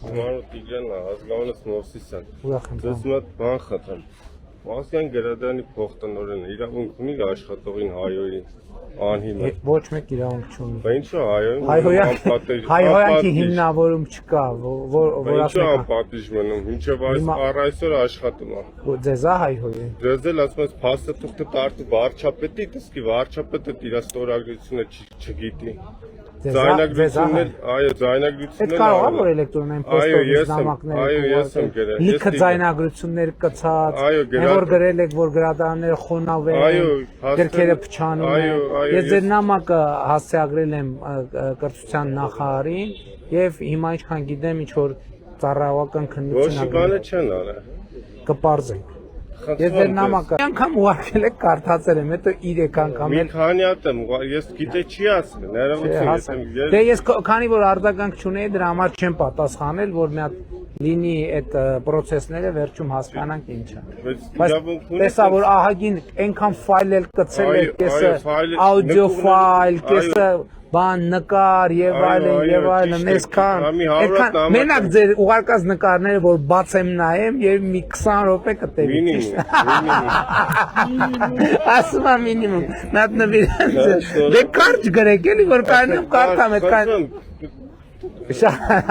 Մանուկ Տիգրան, ազգանունս Մովսիսյան։ Ուրախ եմ։ Ձեզ մոտ բան խնդրեմ։ Մասյան գրադարանի փոխտնօրենը իրավունք ունի աշխատողին հայոյի անհիմն։ Ոչ մեկ իրավունք չունի։ Բա ինչու հայոյին Հայհոյանքի հիմնավորում չկա, որ ինչու անպատիժ մնում, ինչև այսօր աշխատում է։ Ձեզ է հայհոյը։ Ձեզ էլ ասում ես փաստաթուղթը տարտու վարչապետի, իսկ վարչապետը իր ստորագրությունը չգիտի։ Ձայնագրություններ, այո, ձայնագրություններ։ Այդ կարող է որ էլեկտրոնային պոստով նամակներ։ Այո, ես եմ գրել։ Լիքը ձայնագրություններ կցած, որ գրել եք, որ գրադարանները խոնավ են, գրքերը փչանում են։ Ես ձեր նամակը հասցեագրել եմ կրթության նախարարին եւ հիմա ինչքան գիտեմ ինչ որ ծառայական քննություն Ոչ բանը չեն արա։ Կպարզենք։ Ես ձեր նամակը անգամ ուղարկել եք կարդացել եմ, հետո 3 անգամ Մի քանի հատ եմ, ես գիտե չի ասել, ներողություն եմ։ Դե ես քանի որ արձագանք չունեի, դրա համար չեմ պատասխանել, որ մի հատ լինի այդ process-ները վերջում հասկանանք ինչ է։ Բայց տեսա որ ահագին այնքան ֆայլ էլ կցել եք, կեսը audio ֆայլ, կեսը բան նկար եւ այլն, այսքան մենակ ձեր ուղարկած նկարները որ բացեմ նայեմ եւ մի 20 րոպե կտևի։ Ասում եմ մինիմում, նատնվիր։ Դե կարճ գրեք էլի որ կանեմ կարդամ այդքան։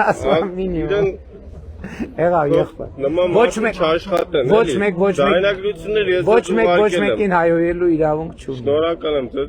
Ասում եմ մինիմում։ Եղավ եղբայր։ Ոչ մեկ չաշխատեն, էլի։ Ձայնագրություններ ես ոչ մեկին հայոյելու իրավունք չունի։ Շնորհակալ եմ ձեզ։